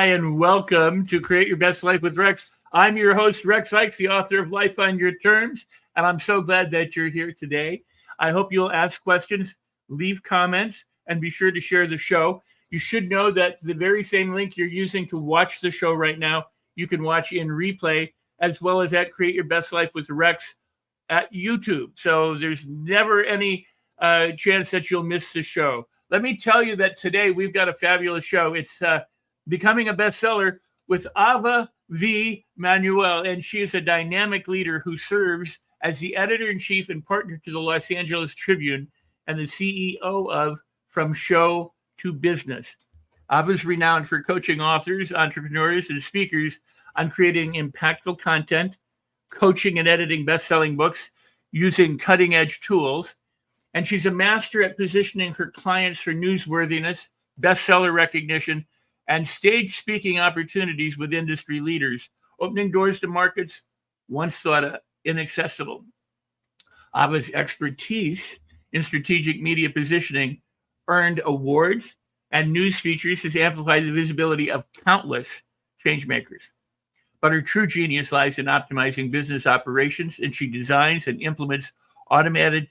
hi, and welcome to Create Your Best Life with Rex. I'm your host, Rex Sykes, the author of Life on Your Terms, and I'm so glad that you're here today. I hope you'll ask questions, leave comments, and be sure to share the show. You should know that the very same link you're using to watch the show right now, you can watch in replay, as well as at Create Your Best Life with Rex at YouTube. So there's never any chance that you'll miss the show. Let me tell you that today we've got a fabulous show. It's becoming a bestseller with Ava V Manuel, and she is a dynamic leader who serves as the editor-in-chief and partner to the Los Angeles Tribune and the CEO of From Show to Business. Ava is renowned for coaching authors, entrepreneurs, and speakers on creating impactful content, coaching and editing best-selling books using cutting-edge tools. And she's a master at positioning her clients for newsworthiness, bestseller recognition, and stage speaking opportunities with industry leaders, opening doors to markets once thought inaccessible. Ava's expertise in strategic media positioning earned awards, and news features has amplified the visibility of countless changemakers. But her true genius lies in optimizing business operations, and she designs and implements automated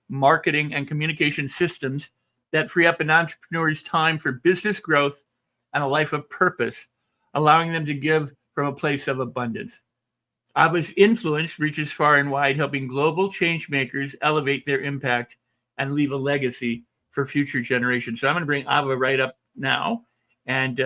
marketing and communication systems that free up an entrepreneur's time for business growth and a life of purpose, allowing them to give from a place of abundance. Ava's influence reaches far and wide, helping global change makers elevate their impact and leave a legacy for future generations. So I'm going to bring Ava right up now and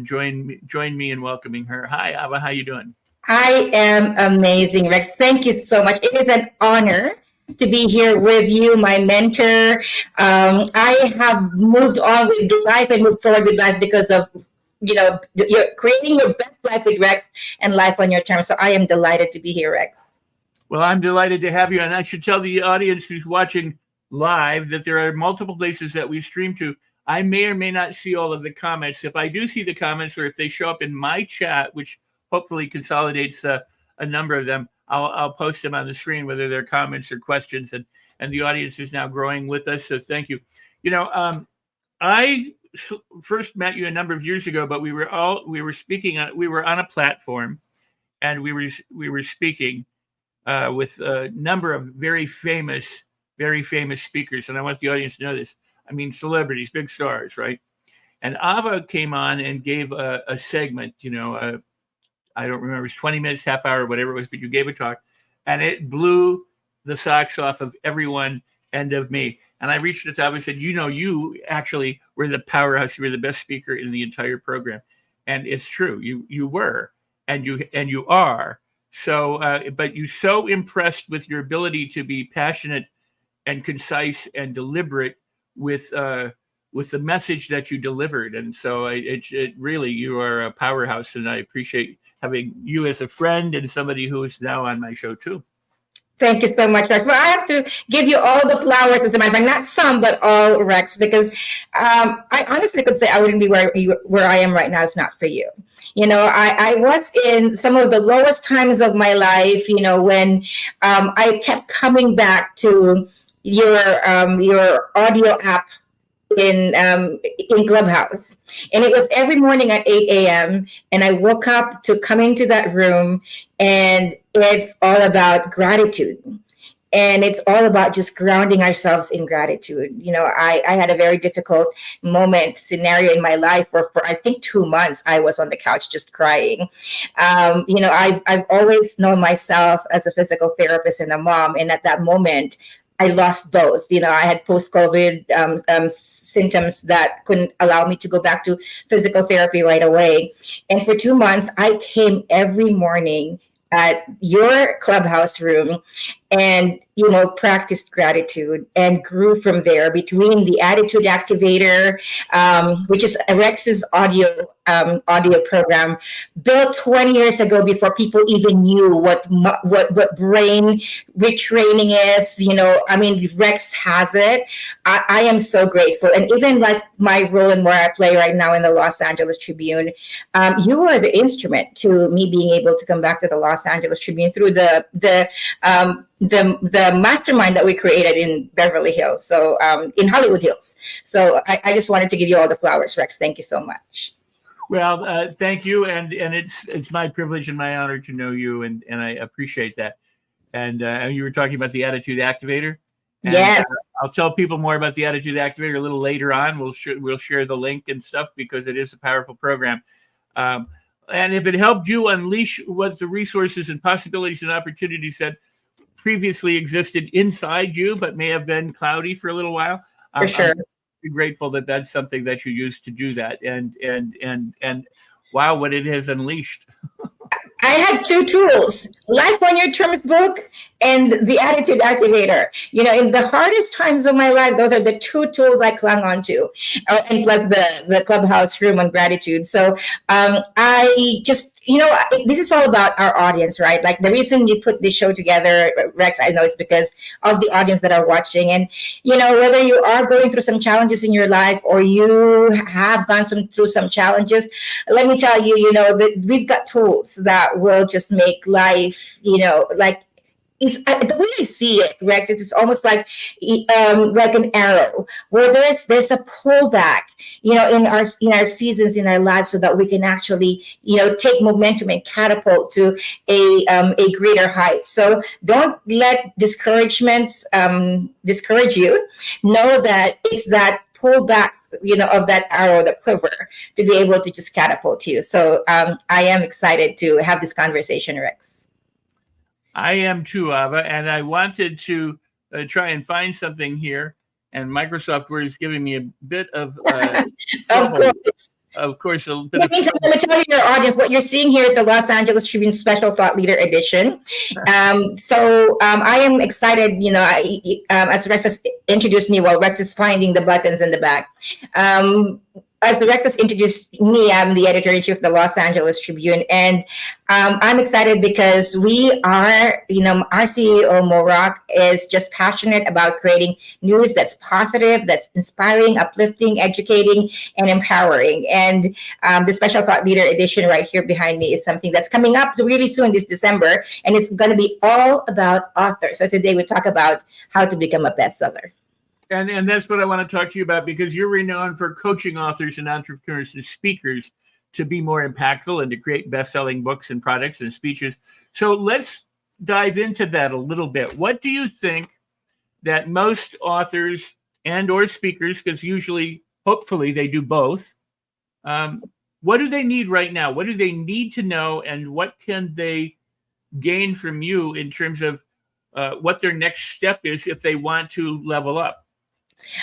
join me in welcoming her. Hi, Ava. How you doing? I am amazing, Rex. Thank you so much. It is an honor to be here with you, my mentor. I have moved on with life and moved forward with life because of, you're creating your best life with Rex and Life on Your Terms. So I am delighted to be here, Rex. Well, I'm delighted to have you. And I should tell the audience who's watching live that there are multiple places that we stream to. I may or may not see all of the comments. If I do see the comments, or if they show up in my chat, which hopefully consolidates a number of them, I'll post them on the screen, whether they're comments or questions, and the audience is now growing with us. So thank you. I first met you a number of years ago, but we were on a platform, and we were speaking with a number of very famous speakers. And I want the audience to know this. I mean, celebrities, big stars, right? And Ava came on and gave a segment, I don't remember, it was 20 minutes, half hour, whatever it was, but you gave a talk, and it blew the socks off of everyone and of me. And I reached out to Ava and said, you actually were the powerhouse. You were the best speaker in the entire program. And it's true. You were, and you are. So, but you so impressed with your ability to be passionate and concise and deliberate with the message that you delivered. And so it really, you are a powerhouse, and I appreciate having you as a friend and somebody who is now on my show too. Thank you so much, Rex. Well, I have to give you all the flowers as a matter of fact, not some, but all, Rex, because I honestly could say I wouldn't be where I am right now if not for you. I was in some of the lowest times of my life, when I kept coming back to your audio app in Clubhouse, and it was every morning at 8 a.m. and I woke up to coming to that room, and it's all about gratitude, and it's all about just grounding ourselves in gratitude. I had a very difficult scenario in my life where for I think 2 months I was on the couch just crying. I've always known myself as a physical therapist and a mom, and at that moment I lost both. I had post-COVID symptoms that couldn't allow me to go back to physical therapy right away. And for 2 months, I came every morning at your Clubhouse room and, practiced gratitude and grew from there between the Attitude Activator, which is Rex's audio program, built 20 years ago before people even knew what brain retraining is. Rex has it. I am so grateful. And even like my role and where I play right now in the Los Angeles Tribune, you are the instrument to me being able to come back to the Los Angeles Tribune through the mastermind that we created in Beverly Hills, so in Hollywood Hills. So I just wanted to give you all the flowers, Rex. Thank you so much. Well, thank you, and it's my privilege and my honor to know you, and I appreciate that. And you were talking about the Attitude Activator, and Yes. I'll tell people more about the Attitude Activator a little later on. We'll share the link and stuff because it is a powerful program. And if it helped you unleash what the resources and possibilities and opportunities that previously existed inside you, but may have been cloudy for a little while, For sure. I'm grateful that that's something that you use to do that. And wow, what it has unleashed. I had two tools, Life on Your Terms book and the Attitude Activator. You know, in the hardest times of my life, those are the two tools I clung on to, and plus the Clubhouse room on gratitude. So I just, you know, this is all about our audience, right? Like the reason you put this show together, Rex, I know it's because of the audience that are watching. And, you know, whether you are going through some challenges in your life or you have gone through some challenges, let me tell you, you know, that we've got tools that will just make life, you know, like it's the way I see it, Rex. It's almost like an arrow where there's a pullback, you know, in our seasons in our lives, so that we can actually, you know, take momentum and catapult to a greater height. So don't let discouragements discourage you. Know that it's that pullback, you know, of that arrow, the quiver, to be able to just catapult you. So I am excited to have this conversation, Rex. I am too, Ava, and I wanted to try and find something here, and Microsoft Word is giving me a bit of Of course, a bit of trouble. Let me tell you, your audience, what you're seeing here is the Los Angeles Tribune Special Thought Leader Edition. So I am excited, you know, as Rex has introduced me, while Rex is finding the buttons in the back. As Rex has introduced me, I'm the editor-in-chief of the Los Angeles Tribune, and I'm excited because we are, you know, our CEO, Mo Rock, is just passionate about creating news that's positive, that's inspiring, uplifting, educating, and empowering. And the Special Thought Leader Edition right here behind me is something that's coming up really soon this December, and it's going to be all about authors. So today we talk about how to become a bestseller. And that's what I want to talk to you about, because you're renowned for coaching authors and entrepreneurs and speakers to be more impactful and to create best-selling books and products and speeches. So let's dive into that a little bit. What do you think that most authors and or speakers, because usually, hopefully, they do both, what do they need right now? What do they need to know, and what can they gain from you in terms of what their next step is if they want to level up?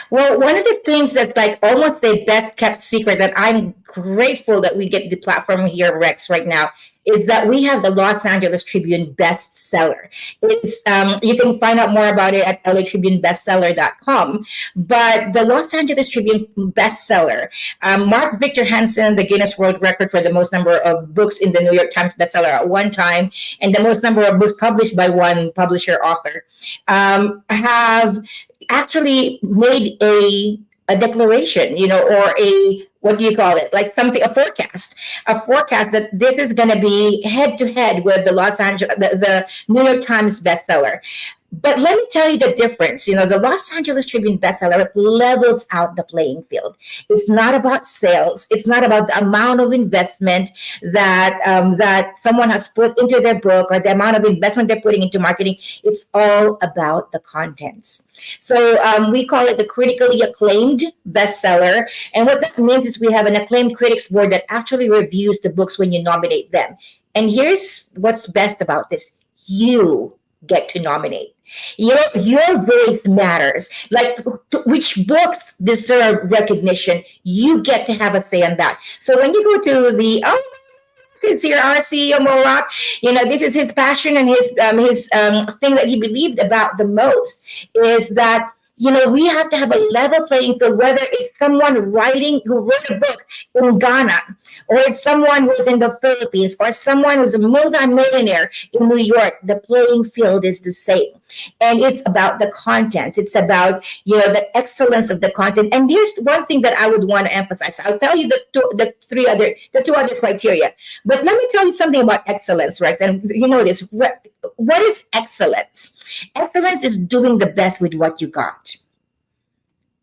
Well, one of the things that's like almost the best kept secret that I'm grateful that we get the platform here, Rex, right now, is that we have the Los Angeles Tribune bestseller. It's you can find out more about it at latribunebestseller.com. But the Los Angeles Tribune bestseller, Mark Victor Hansen, the Guinness World Record for the most number of books in the New York Times bestseller at one time, and the most number of books published by one publisher author, have actually made a declaration, you know, or what do you call it? Like something, a forecast that this is going to be head to head with the New York Times bestseller. But let me tell you the difference. You know, the Los Angeles Tribune bestseller levels out the playing field. It's not about sales. It's not about the amount of investment that someone has put into their book or the amount of investment they're putting into marketing. It's all about the contents. So we call it the critically acclaimed bestseller. And what that means is we have an acclaimed critics board that actually reviews the books when you nominate them. And here's what's best about this. You get to nominate. Your voice matters. Like which books deserve recognition, you get to have a say on that. So when you go to the it's here, our CEO Mo Rock, you know, this is his passion and his thing that he believed about the most is that, you know, we have to have a level playing field, whether it's someone who wrote a book in Ghana, or it's someone who's in the Philippines, or someone who's a multimillionaire in New York. The playing field is the same. And it's about the contents. It's about, you know, the excellence of the content. And here's one thing that I would want to emphasize. I'll tell you the two other criteria. But let me tell you something about excellence, Rex. And you know this. What is excellence? Excellence is doing the best with what you got.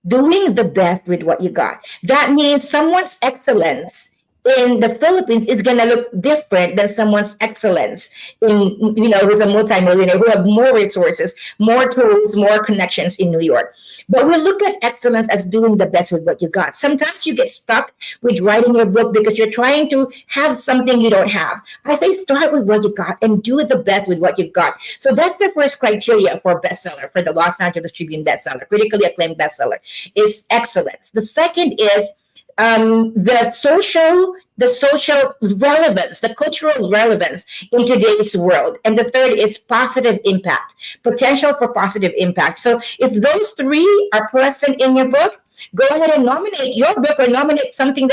Doing the best with what you got. That means someone's excellence in the Philippines is going to look different than someone's excellence in, who's a multimillionaire, who have more resources, more tools, more connections in New York. But we look at excellence as doing the best with what you got. Sometimes you get stuck with writing your book because you're trying to have something you don't have. I say start with what you got and do the best with what you've got. So that's the first criteria for bestseller, for the Los Angeles Tribune bestseller, critically acclaimed bestseller, is excellence. The second is the social relevance, the cultural relevance in today's world. And the third is positive impact, potential for positive impact. So if those three are present in your book, go ahead and nominate your book, or nominate something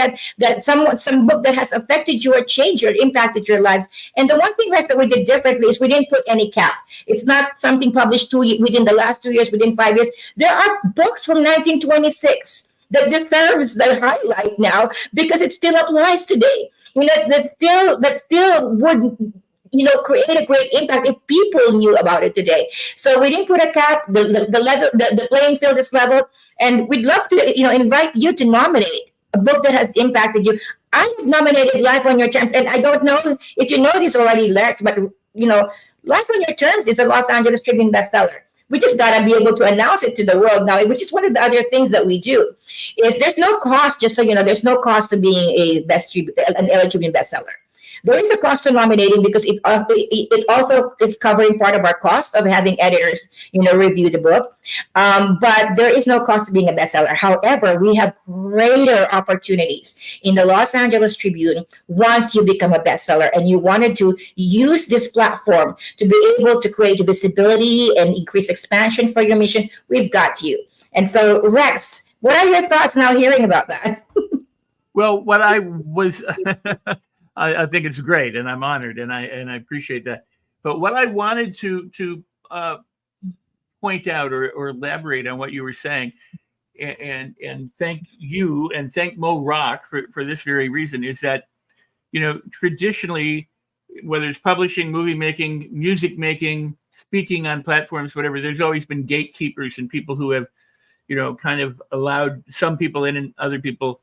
some book that has affected you or changed or impacted your lives. And the one thing, Rex, that we did differently is we didn't put any cap. It's not something published within the last 2 years, within 5 years. There are books from 1926 that deserves the highlight now because it still applies today. That still would create a great impact if people knew about it today. So we didn't put a cap. The playing field is level, and we'd love to invite you to nominate a book that has impacted you. I nominated Life on Your Terms, and I don't know if you know this already, Lex, but Life on Your Terms is a Los Angeles Tribune bestseller. We just got to be able to announce it to the world now, which is one of the other things that we do. Is there's no cost, just so you know, there's no cost to being an LA Tribune bestseller. There is a cost to nominating because it also is covering part of our cost of having editors, review the book. But there is no cost to being a bestseller. However, we have greater opportunities in the Los Angeles Tribune once you become a bestseller and you wanted to use this platform to be able to create visibility and increase expansion for your mission. We've got you. And so, Rex, what are your thoughts now hearing about that? Well, what I was... I think it's great, and I'm honored, and I appreciate that. But what I wanted to point out or elaborate on what you were saying, and thank you and thank Mo Rock for this very reason, is that traditionally, whether it's publishing, movie making, music making, speaking on platforms, whatever, there's always been gatekeepers and people who have kind of allowed some people in and other people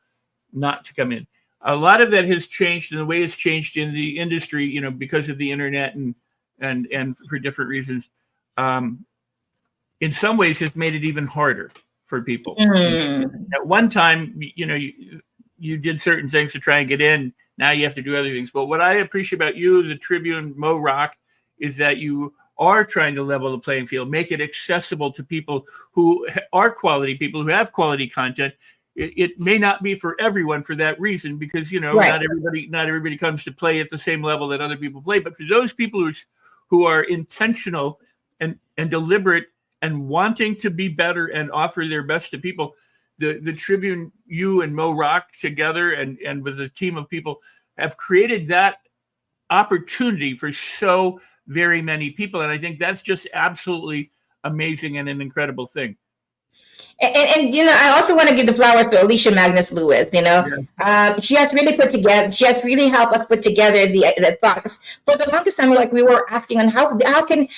not to come in. A lot of that has changed, and the way it's changed in the industry, because of the internet and for different reasons. In some ways, it's made it even harder for people. Mm. At one time, you did certain things to try and get in. Now you have to do other things. But what I appreciate about you, the Tribune, Mo Rock, is that you are trying to level the playing field, make it accessible to people who are quality people, who have quality content. It may not be for everyone for that reason, because right. not everybody comes to play at the same level that other people play. But for those people who are intentional and deliberate and wanting to be better and offer their best to people, the Tribune, you and Mo Rock together and with a team of people have created that opportunity for so very many people, and I think that's just absolutely amazing and an incredible thing. And I also want to give the flowers to Alicia Magnus Lewis. She has really helped us put together the thoughts. For the longest time, we were asking on how can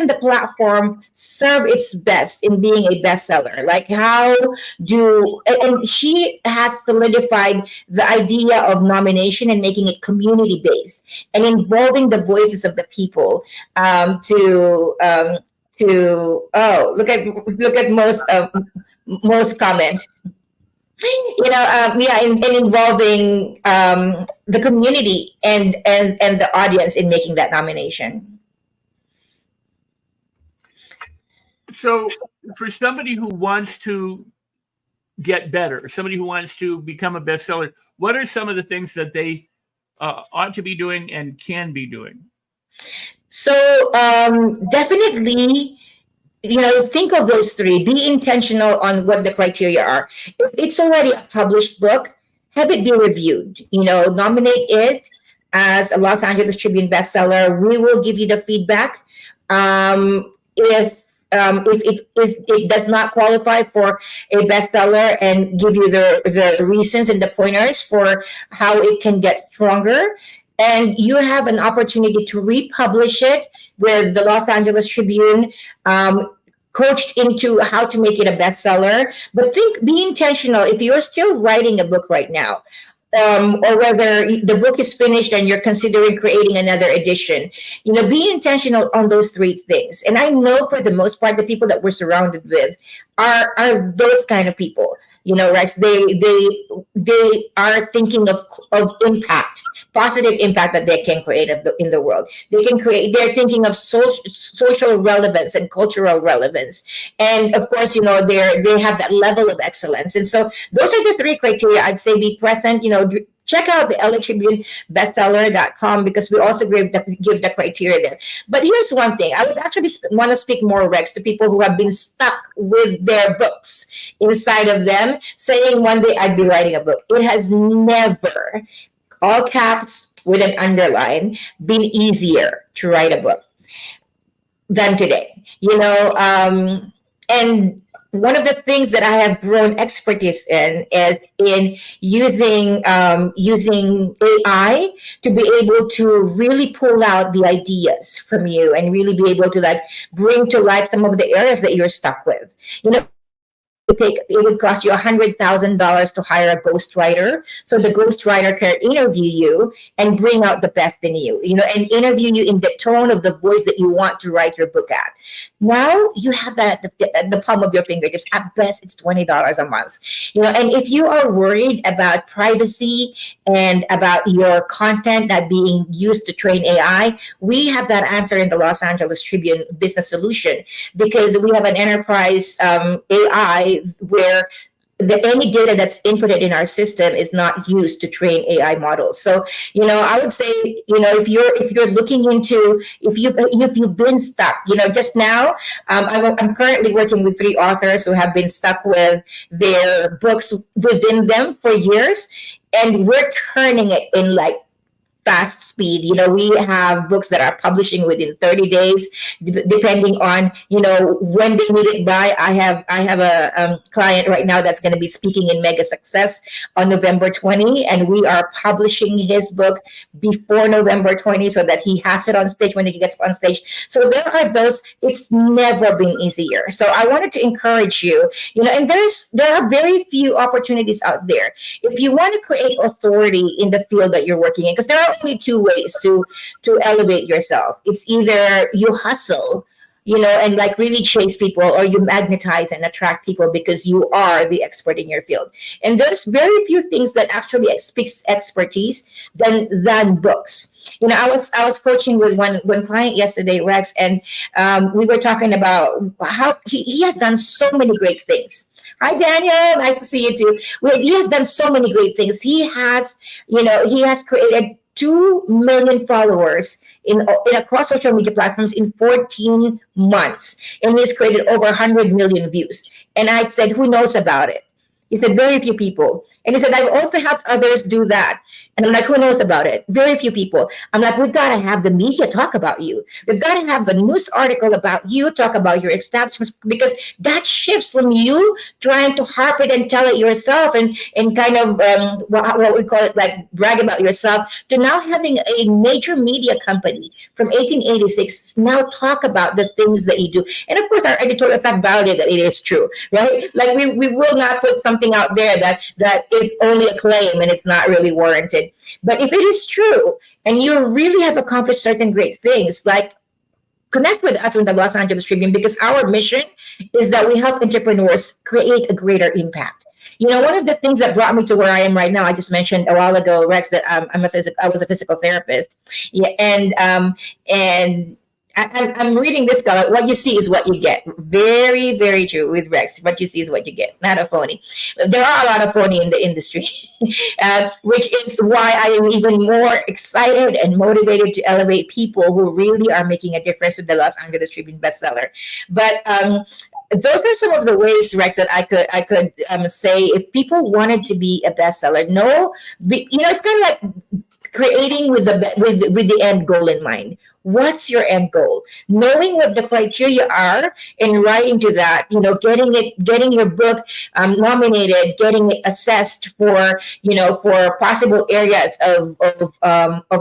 the platform serve its best in being a bestseller? And she has solidified the idea of nomination and making it community based and involving the voices of the people look at most comment. And involving the community and the audience in making that nomination. So for somebody who wants to get better, somebody who wants to become a bestseller, what are some of the things that they ought to be doing and can be doing? So definitely, think of those three. Be intentional on what the criteria are. If it's already a published book, have it be reviewed. Nominate it as a Los Angeles Tribune bestseller. We will give you the feedback. If it does not qualify for a bestseller, and give you the reasons and the pointers for how it can get stronger. And you have an opportunity to republish it with the Los Angeles Tribune, coached into how to make it a bestseller. But be intentional. If you're still writing a book right now, or whether the book is finished and you're considering creating another edition. Be intentional on those three things. And I know for the most part, the people that we're surrounded with are those kind of people. Rex, they are thinking of impact, positive impact that they can create in the world. They're thinking of social relevance and cultural relevance. And of course, they have that level of excellence. And so those are the three criteria I'd say be present. Check out the LA Tribune bestseller.com because we also give the criteria there. But here's one thing. I would actually want to speak more, Rex, to people who have been stuck with their books inside of them, saying one day I'd be writing a book. It has never, all caps with an underline, been easier to write a book than today. And one of the things that I have grown expertise in is in using AI to be able to really pull out the ideas from you and really be able to bring to life some of the areas that you're stuck with. It would cost you $100,000 to hire a ghostwriter, so the ghostwriter can interview you and bring out the best in you, and interview you in the tone of the voice that you want to write your book at. Now you have that at the palm of your fingertips. At best, it's $20 a month. And if you are worried about privacy and about your content that being used to train AI, we have that answer in the Los Angeles Tribune Business Solution, because we have an enterprise AI where any data that's inputted in our system is not used to train AI models. So, I would say, if you're looking into, if you've been stuck, just now, I'm currently working with 3 authors who have been stuck with their books within them for years, and we're turning it in fast speed. We have books that are publishing within 30 days, depending on, when they need it by. I have a client right now that's going to be speaking in Mega Success on November 20, and we are publishing his book before November 20 so that he has it on stage when he gets on stage. So there are those, it's never been easier. So I wanted to encourage you, and there are very few opportunities out there. If you want to create authority in the field that you're working in, because there are only 2 ways to elevate yourself. It's either you hustle, and really chase people, or you magnetize and attract people because you are the expert in your field. And there's very few things that actually speaks expertise than books. I was coaching with one client yesterday, Rex, and we were talking about how he has done so many great things. Hi, Daniel. Nice to see you too. He has done so many great things. He has created 2 million followers in across social media platforms in 14 months. And he's created over 100 million views. And I said, who knows about it? He said, very few people. And he said, I've also helped others do that. And I'm like, who knows about it? Very few people. I'm like, we've got to have the media talk about you. We've got to have a news article about you, talk about your establishments, because that shifts from you trying to harp it and tell it yourself and kind of what we call it, brag about yourself, to now having a major media company from 1886 now talk about the things that you do. And of course, our editorial staff validate that it is true, right? We will not put something out there that is only a claim and it's not really warranted. But if it is true and you really have accomplished certain great things, connect with us in the Los Angeles Tribune, because our mission is that we help entrepreneurs create a greater impact. One of the things that brought me to where I am right now, I just mentioned a while ago, Rex, that I was a physical therapist. Yeah, and I'm reading this guy. What you see is what you get. Very, very true with Rex. What you see is what you get. Not a phony. There are a lot of phony in the industry, which is why I am even more excited and motivated to elevate people who really are making a difference with the Los Angeles Tribune bestseller. But those are some of the ways, Rex, that I could say if people wanted to be a bestseller. It's kind of like creating with the end goal in mind. What's your end goal? Knowing what the criteria are and writing to that, getting your book nominated, getting it assessed for, for possible areas of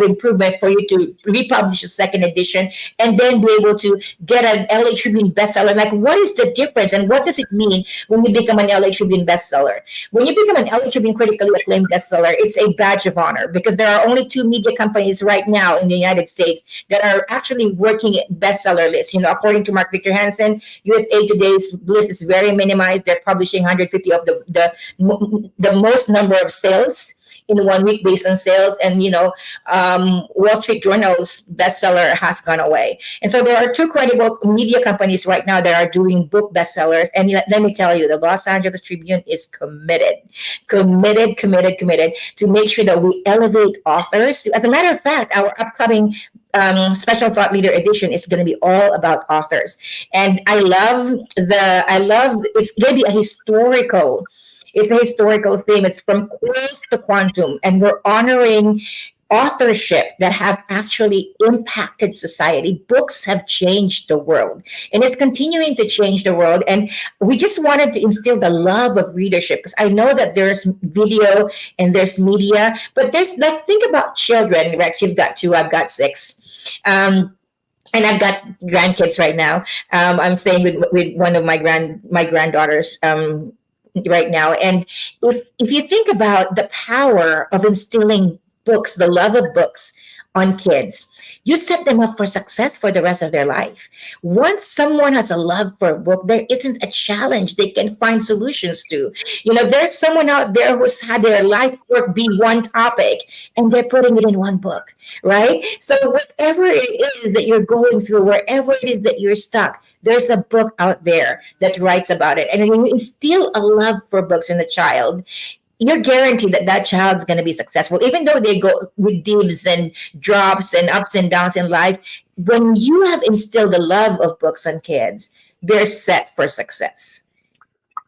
improvement for you to republish a second edition, and then be able to get an LA Tribune bestseller. Like, what is the difference and what does it mean when you become an LA Tribune bestseller? When you become an LA Tribune critically acclaimed bestseller, it's a badge of honor, because there are only 2 media companies right now in the United States that are actually working bestseller lists. According to Mark Victor Hansen, USA Today's list is very minimized. They're publishing 150 of the most number of sales in 1 week based on sales. And, Wall Street Journal's bestseller has gone away. And so there are 2 credible media companies right now that are doing book bestsellers. And let me tell you, the Los Angeles Tribune is committed to make sure that we elevate authors. As a matter of fact, our upcoming Special Thought Leader edition is going to be all about authors. And I love it's going to be a historical theme. It's from quarrels to quantum, and we're honoring authorship that have actually impacted society. Books have changed the world, and it's continuing to change the world. And we just wanted to instill the love of readership, because I know that there's video and there's media, but there's, like, think about children. Rex, you've got 2, I've got 6. And I've got grandkids right now. I'm staying with one of my granddaughters right now. And if you think about the power of instilling books, the love of books on kids, you set them up for success for the rest of their life. Once someone has a love for a book, there isn't a challenge they can find solutions to. There's someone out there who's had their life work be one topic, and they're putting it in one book, right? So whatever it is that you're going through, wherever it is that you're stuck, there's a book out there that writes about it. And when you instill a love for books in a child, you're guaranteed that child's going to be successful, even though they go with dips and drops and ups and downs in life. When you have instilled the love of books on kids, they're set for success.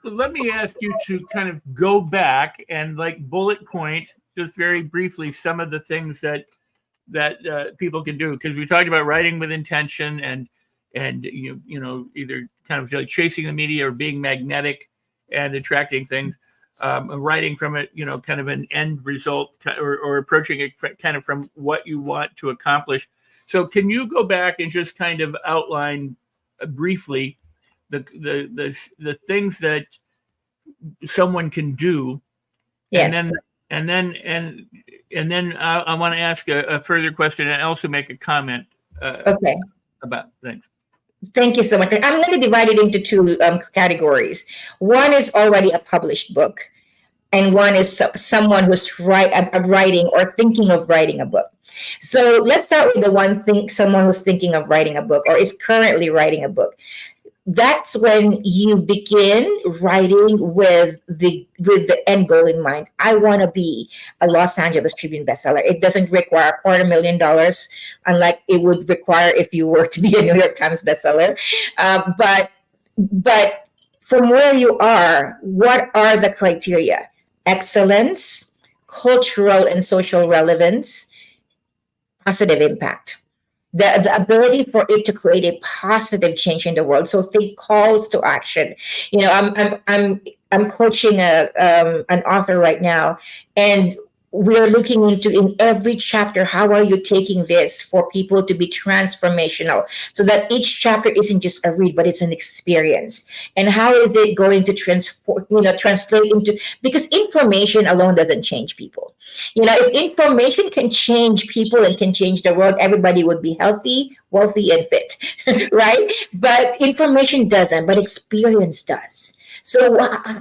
Let me ask you to kind of go back and, like, bullet point just very briefly some of the things that people can do, because we talked about writing with intention and either kind of like chasing the media or being magnetic and attracting things. Writing from it, kind of an end result, or approaching it kind of from what you want to accomplish. So can you go back and just kind of outline briefly the things that someone can do? Yes. And then I want to ask a further question and also make a comment. Okay. About things. Thank you so much. I'm going to divide it into 2 categories. One is already a published book, and one is someone who's writing or thinking of writing a book. So let's start with the one thing: someone who's thinking of writing a book or is currently writing a book. That's when you begin writing with the end goal in mind. I want to be a Los Angeles Tribune bestseller. It doesn't require $250,000, unlike it would require if you were to be a New York Times bestseller. But from where you are, what are the criteria? Excellence, cultural and social relevance, positive impact. The ability for it to create a positive change in the world. So think calls to action. I'm coaching an author right now, and we're looking into, in every chapter, how are you taking this for people to be transformational, so that each chapter isn't just a read, but it's an experience. And how is it going to translate into, because information alone doesn't change people. If information can change people and can change the world, everybody would be healthy, wealthy, and fit, right? But information doesn't, but experience does. So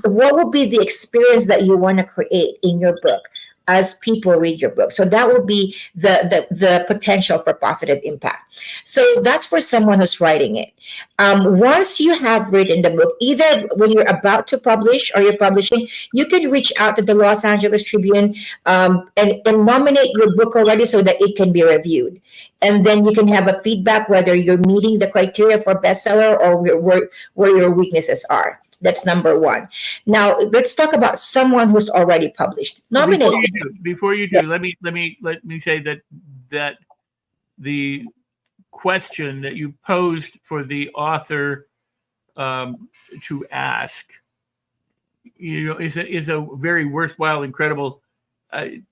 what would be the experience that you want to create in your book as people read your book? So that would be the potential for positive impact. So that's for someone who's writing it. Once you have written the book, either when you're about to publish or you're publishing, you can reach out to the Los Angeles Tribune and nominate your book already so that it can be reviewed. And then you can have a feedback whether you're meeting the criteria for bestseller or where your weaknesses are. That's number one. Now let's talk about someone who's already published. Nominate. Before you do, let me say that the question that you posed for the author to ask, is a very worthwhile, incredible,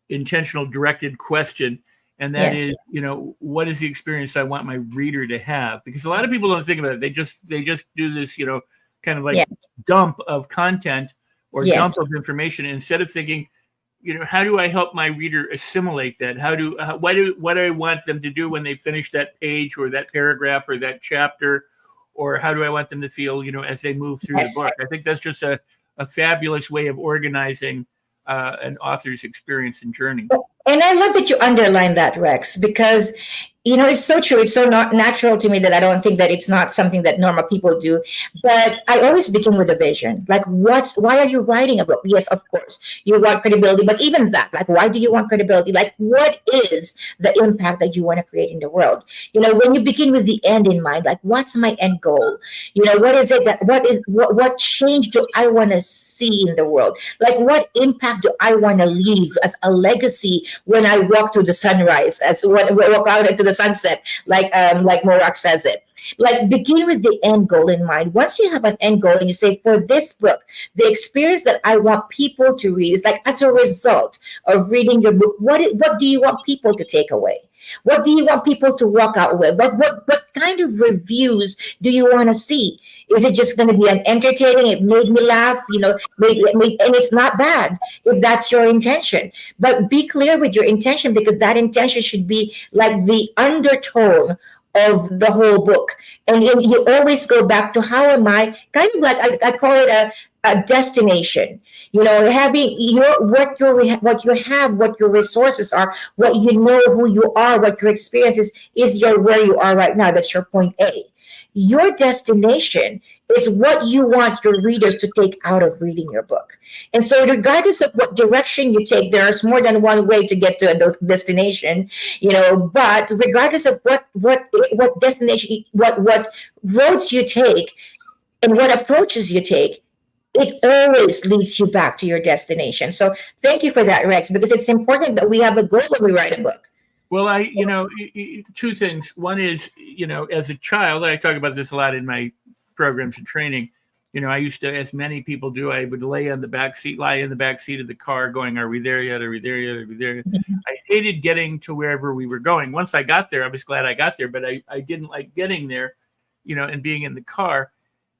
intentional, directed question. And that is, what is the experience I want my reader to have? Because a lot of people don't think about it. They just do this, kind of like dump of content or dump of information instead of thinking, how do I help my reader assimilate that? What do I want them to do when they finish that page or that paragraph or that chapter? Or how do I want them to feel, as they move through the book? I think that's just a fabulous way of organizing an author's experience and journey. And I love that you underline that, Rex, because it's so true. It's so not natural to me that I don't think that it's not something that normal people do. But I always begin with a vision. Like, why are you writing a book? Yes, of course, you want credibility. But even that, like, why do you want credibility? Like, what is the impact that you want to create in the world? When you begin with the end in mind, like, what's my end goal? What is it what change do I want to see in the world? Like, what impact do I want to leave as a legacy when I walk through the sunrise, as when we walk out into the sunset, like Morak says it. Like, begin with the end goal in mind. Once you have an end goal and you say, for this book, the experience that I want people to read is like, as a result of reading your book, what do you want people to take away? What do you want people to walk out with? What kind of reviews do you want to see? Is it just going to be an entertaining? It made me laugh, and it's not bad if that's your intention. But be clear with your intention, because that intention should be like the undertone of the whole book. And you always go back to, how am I, kind of like, I call it a destination, having what your resources are, what who you are, what your experience is where you are right now. That's your point A. Your destination is what you want your readers to take out of reading your book. And so regardless of what direction you take, there's more than one way to get to a destination, but regardless of what destination, what roads you take and what approaches you take, it always leads you back to your destination. So thank you for that, Rex, because it's important that we have a goal when we write a book. Well, two things. One is, as a child, I talk about this a lot in my programs and training. I used to, as many people do, I would lie in the back seat of the car going, are we there yet? Are we there yet? Are we there yet? I hated getting to wherever we were going. Once I got there, I was glad I got there, but I didn't like getting there, and being in the car.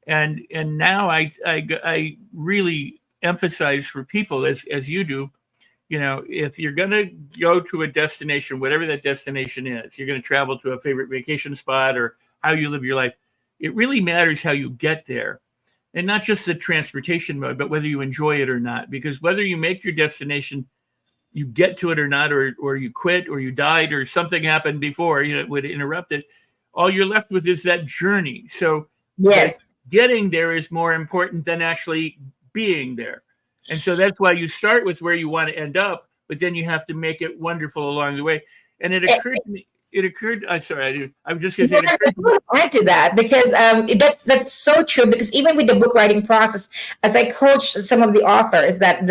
And now I really emphasize for people, as you do, if you're going to go to a destination, whatever that destination is, you're going to travel to a favorite vacation spot or how you live your life, it really matters how you get there. And not just the transportation mode, but whether you enjoy it or not. Because whether you make your destination, you get to it or not, or you quit or you died or something happened before, it would interrupt it. All you're left with is that journey. So yes, getting there is more important than actually being there. And so that's why you start with where you want to end up, but then you have to make it wonderful along the way. And it occurred to me, I was just going to say, add to that, because that's so true. Because even with the book writing process, as I coach some of the authors that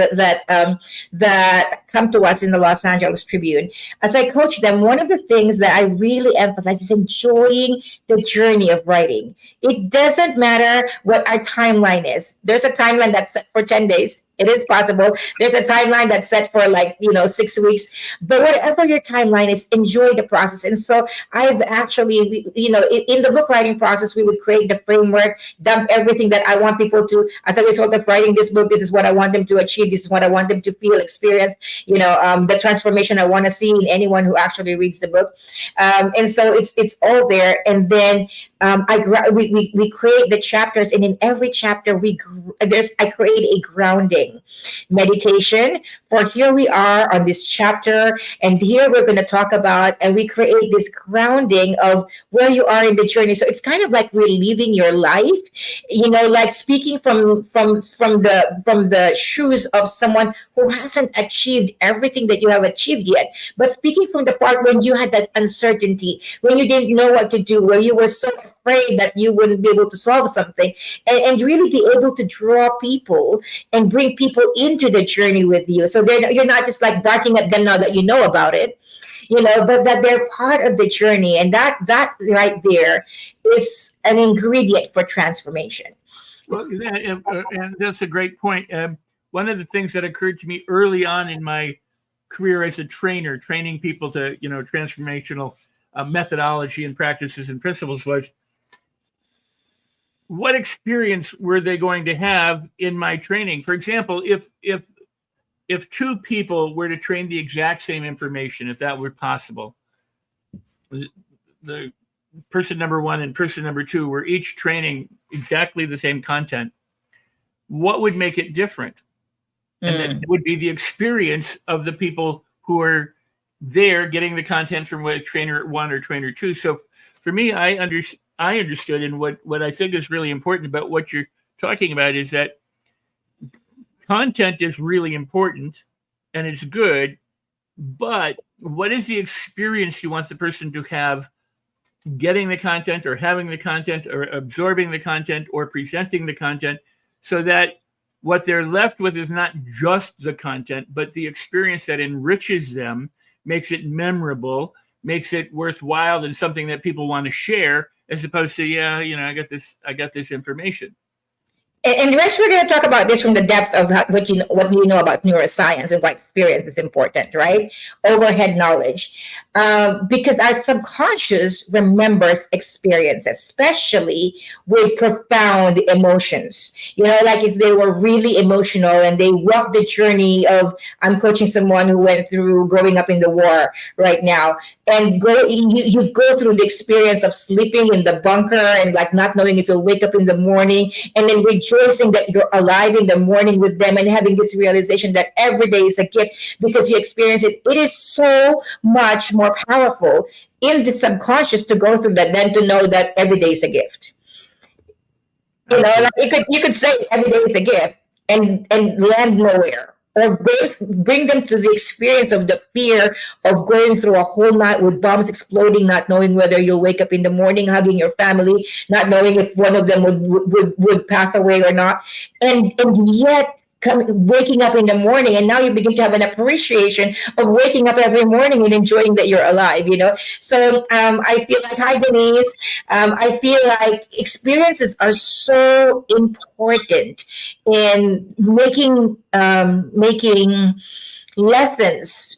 come to us in the Los Angeles Tribune, as I coach them, one of the things that I really emphasize is enjoying the journey of writing. It doesn't matter what our timeline is. There's a timeline that's set for 10 days. It is possible. There's a timeline that's set for 6 weeks. But whatever your timeline is, enjoy the process. And so I've actually, in the book writing process, we would create the framework, dump everything that I want people to, as a result of writing this book, this is what I want them to achieve. This is what I want them to feel, experience, the transformation I want to see in anyone who actually reads the book. And so it's all there. And then we create the chapters, and in every chapter I create a grounding meditation for here we are on this chapter, and here we're going to talk about, and we create this grounding of where you are in the journey. So it's kind of like reliving your life, like speaking from the shoes of someone who hasn't achieved everything that you have achieved yet, but speaking from the part when you had that uncertainty, when you didn't know what to do, where you were so afraid that you wouldn't be able to solve something, and really be able to draw people and bring people into the journey with you. So you're not just like barking at them now that you know about it. but that they're part of the journey. And that right there is an ingredient for transformation. Well, and that's a great point. One of the things that occurred to me early on in my career as a trainer, training people to, transformational methodology and practices and principles, was what experience were they going to have in my training? For example, if two people were to train the exact same information, if that were possible, the person number one and person number two were each training exactly the same content, what would make it different? And that would be the experience of the people who are there getting the content from trainer one or trainer two. So for me, I understood, and what I think is really important about what you're talking about is that content is really important and it's good, but what is the experience you want the person to have getting the content or having the content or absorbing the content or presenting the content, so that what they're left with is not just the content, but the experience that enriches them, makes it memorable, makes it worthwhile, and something that people want to share, as opposed to, I got this information. And Rex, we're going to talk about this from the depth of what you know about neuroscience and why experience is important, right? Overhead knowledge. Because our subconscious remembers experience, especially with profound emotions. Like if they were really emotional and they walked the journey of, I'm coaching someone who went through growing up in the war right now, and you go through the experience of sleeping in the bunker and like not knowing if you'll wake up in the morning, and then rejoicing that you're alive in the morning with them, and having this realization that every day is a gift because you experience it. It is so much more powerful in the subconscious to go through that than to know that every day is a gift. Like you could say every day is a gift and land nowhere, or bring them to the experience of the fear of going through a whole night with bombs exploding, not knowing whether you'll wake up in the morning, hugging your family, not knowing if one of them would pass away or not, and yet waking up in the morning, and now you begin to have an appreciation of waking up every morning and enjoying that you're alive. So I feel like, hi Denise, I feel like experiences are so important in making lessons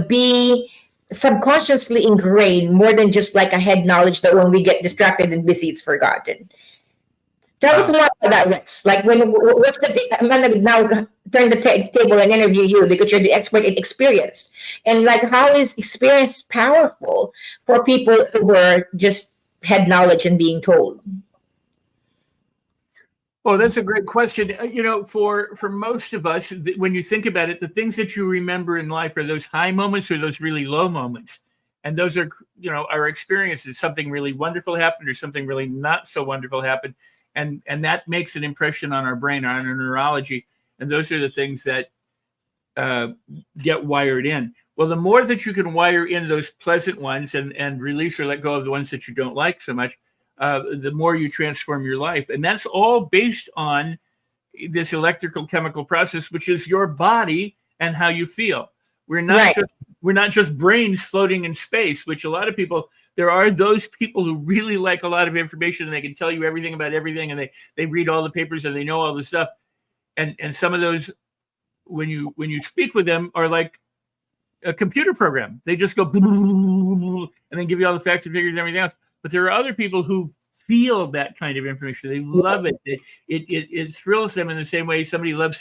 be subconsciously ingrained, more than just like a head knowledge that when we get distracted and busy, it's forgotten. Tell us more about that, Rex. Like, I'm going to now turn the table and interview you, because you're the expert in experience. And like, how is experience powerful for people who were just had knowledge and being told? Well, that's a great question. For most of us, when you think about it, the things that you remember in life are those high moments or those really low moments. And those are, our experiences. Something really wonderful happened or something really not so wonderful happened. And that makes an impression on our brain, on our neurology. And those are the things that get wired in. Well, the more that you can wire in those pleasant ones and release or let go of the ones that you don't like so much, the more you transform your life. And that's all based on this electrical chemical process, which is your body and how you feel. We're not just brains floating in space, which a lot of people, there are those people who really like a lot of information and they can tell you everything about everything, and they read all the papers and they know all the stuff. And some of those, when you speak with them, are like a computer program. They just go and then give you all the facts and figures and everything else. But there are other people who feel that kind of information. They love it. It thrills them in the same way somebody loves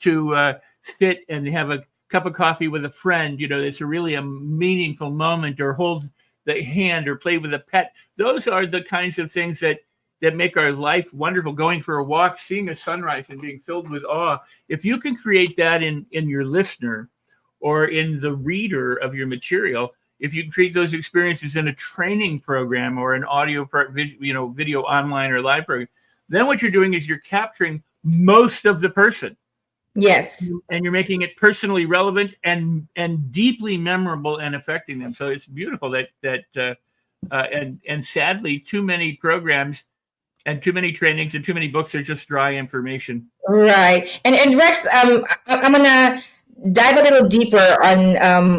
to sit and have a cup of coffee with a friend. It's really a meaningful moment, or hold the hand or play with a pet. Those are the kinds of things that make our life wonderful. Going for a walk, seeing a sunrise and being filled with awe. If you can create that in your listener or in the reader of your material, if you can create those experiences in a training program or an audio, video online or live program, then what you're doing is you're capturing most of the person. Yes. And you're making it personally relevant and deeply memorable and affecting them. So it's beautiful and sadly, too many programs and too many trainings and too many books are just dry information. Right. And Rex, I'm gonna dive a little deeper on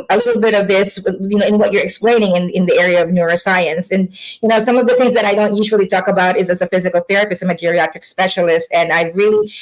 a little bit of this, in what you're explaining in the area of neuroscience. And, some of the things that I don't usually talk about is, as a physical therapist, I'm a geriatric specialist, and I really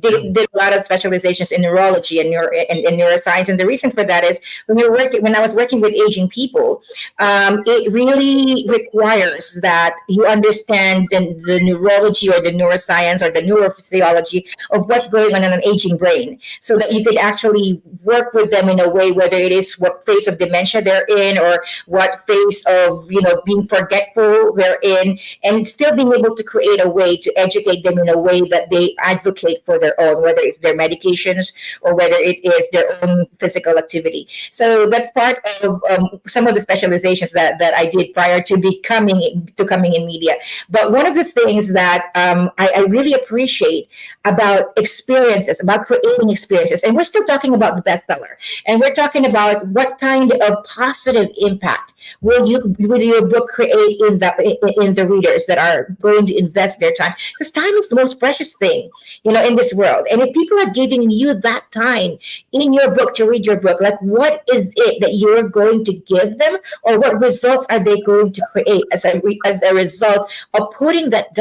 did a lot of specializations in neurology and neuroscience. And the reason for that is when I was working with aging people, it really requires that you understand the neurology or the neuroscience or the neurophysiology of what's going on in an aging brain, so that you could actually work with them in a way, whether it is what phase of dementia they're in or what phase of being forgetful they're in, and still being able to create a way to educate them in a way that they advocate for their own, whether it's their medications or whether it is their own physical activity. So that's part of some of the specializations that I did prior to coming in media. But one of the things that I really appreciate about experiences, about creating experiences, and we're still talking about the bestseller, and we're talking about what kind of positive impact will your book create in the readers that are going to invest their time, because time is the most precious thing in this world. And if people are giving you that time in your book to read your book, like, what is it that you're going to give them, or what results are they going to create as a result of putting that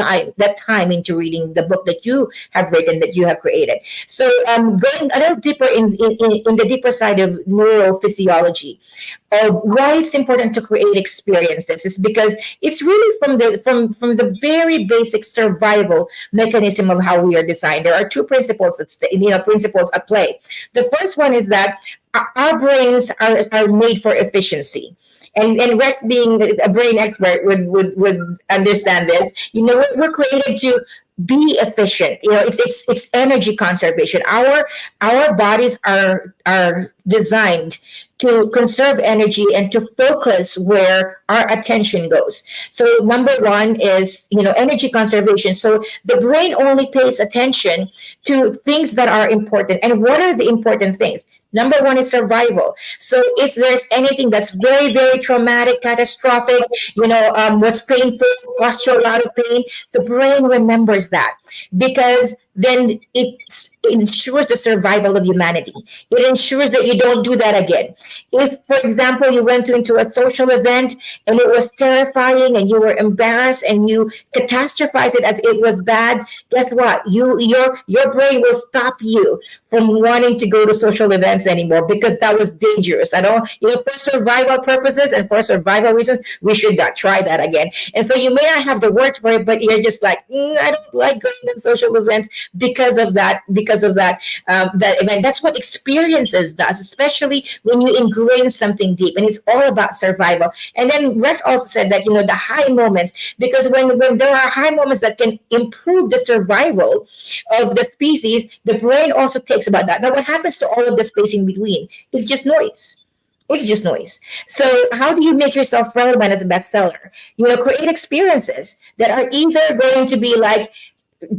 time into reading the book that you have written, that you have created? So going a little deeper in the deeper side of neurophysiology of why it's important to create experiences is because it's really from the very basic survival mechanism of how we are designed. There are two principles at play. The first one is that our brains are made for efficiency. And Rex, being a brain expert, would understand this. We're created to be efficient. It's energy conservation. Our bodies are designed to conserve energy and to focus where our attention goes. So number one is, energy conservation. So the brain only pays attention to things that are important. And what are the important things? Number one is survival. So if there's anything that's very, very traumatic, catastrophic, was painful, caused you a lot of pain, the brain remembers that, because then it ensures the survival of humanity. It ensures that you don't do that again. If, for example, you went into a social event and it was terrifying and you were embarrassed and you catastrophized it as it was bad, guess what? Your brain will stop you from wanting to go to social events anymore, because that was dangerous. For survival purposes and for survival reasons, we should not try that again. And so you may not have the words for it, but you're just like, I don't like going to social events because of that event. That's what experiences does, especially when you ingrain something deep, and it's all about survival. And then Rex also said that, the high moments, because when there are high moments that can improve the survival of the species, the brain also takes about that. Now, what happens to all of the space in between? It's just noise. It's just noise. So how do you make yourself relevant as a bestseller? Create experiences that are either going to be like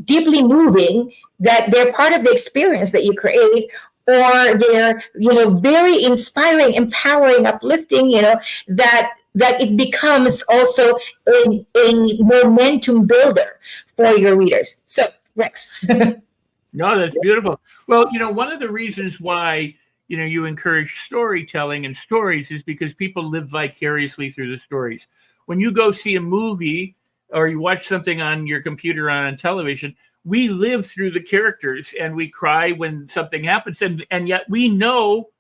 deeply moving, that they're part of the experience that you create, or they're, very inspiring, empowering, uplifting, that it becomes also a momentum builder for your readers. So, Rex. No, that's beautiful. Well, one of the reasons why, you encourage storytelling and stories is because people live vicariously through the stories. When you go see a movie or you watch something on your computer or on television, we live through the characters and we cry when something happens. And yet we know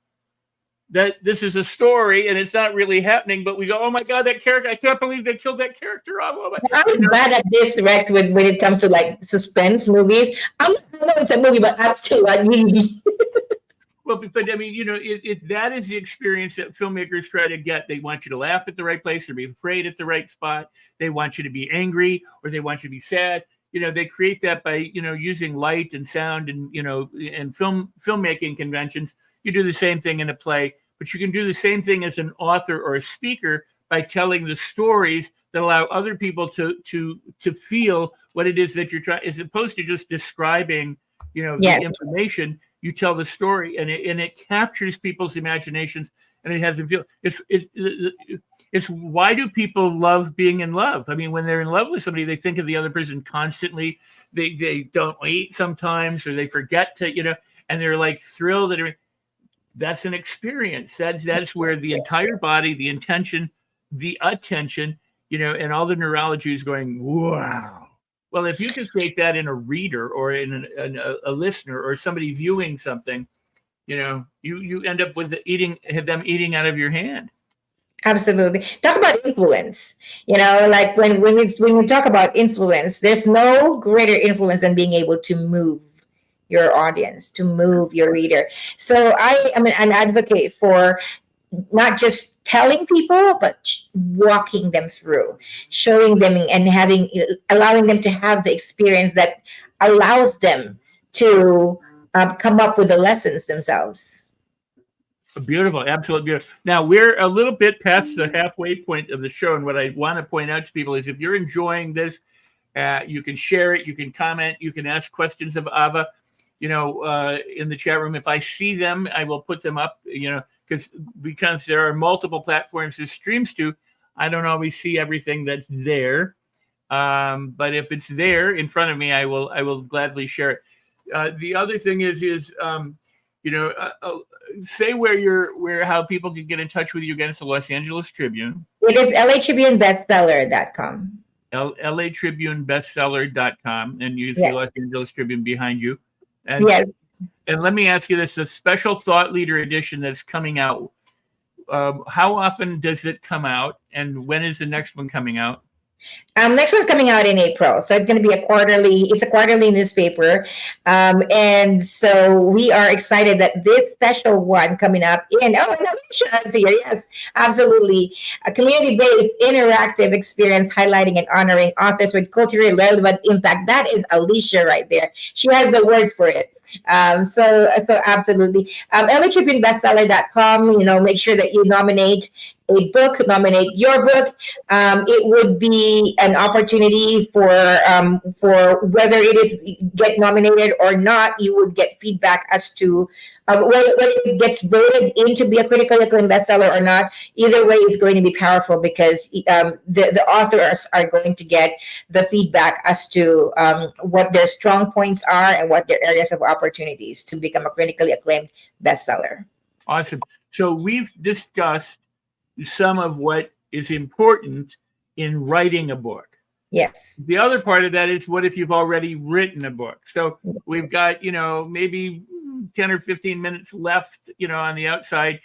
that this is a story and it's not really happening, but we go, oh my God, that character, I can't believe they killed that character off. I'm bad at this, Rex, when it comes to like suspense movies. I know it's a movie, but I'm still like, Well, but I mean, that is the experience that filmmakers try to get. They want you to laugh at the right place or be afraid at the right spot. They want you to be angry or they want you to be sad. They create that by, using light and sound and, and filmmaking conventions. You do the same thing in a play, but you can do the same thing as an author or a speaker by telling the stories that allow other people to feel what it is that you're trying, as opposed to just describing, the information. You tell the story, and it captures people's imaginations, and it has them feel. It's why do people love being in love? I mean, when they're in love with somebody, they think of the other person constantly. They don't eat sometimes, or they forget to, and they're like thrilled. that's an experience. That's where the entire body, the intention, the attention, and all the neurology is going, wow. Well, if you can create that in a reader or in a listener or somebody viewing something, you end up with them eating out of your hand. Absolutely. Talk about influence. Like when we talk about influence, there's no greater influence than being able to move your audience, to move your reader. So I am an advocate for not just telling people, but walking them through, showing them and allowing them to have the experience that allows them to come up with the lessons themselves. Beautiful, absolutely beautiful. Now we're a little bit past the halfway point of the show, and what I want to point out to people is if you're enjoying this, you can share it, you can comment, you can ask questions of Ava, in the chat room. If I see them, I will put them up, because there are multiple platforms this streams to. I don't always see everything that's there, but if it's there in front of me, I will gladly share it. The other thing is say how people can get in touch with you against the Los Angeles Tribune. It is LATribuneBestseller.com. LATribuneBestseller.com, and you see Los Angeles Tribune behind you. And, yes. And let me ask you this: the special Thought Leader edition that's coming out. How often does it come out, and when is the next one coming out? Next one's coming out in April, so it's going to be a quarterly newspaper, and so we are excited that this special one coming up and Alicia's here. Yes, absolutely, a community-based interactive experience highlighting and honoring authors with culturally relevant impact. That is Alicia right there. She has the words for it. So absolutely. LATribuneBestseller.com. Make sure that you nominate a book, nominate your book. It would be an opportunity for whether it is get nominated or not. You would get feedback as to whether it gets voted in to be a critically acclaimed bestseller or not. Either way is going to be powerful because the authors are going to get the feedback as to what their strong points are and what their areas of opportunities to become a critically acclaimed bestseller. Awesome. So we've discussed some of what is important in writing a book. Yes. The other part of that is what if you've already written a book? So we've got, maybe 10 or 15 minutes left, on the outside.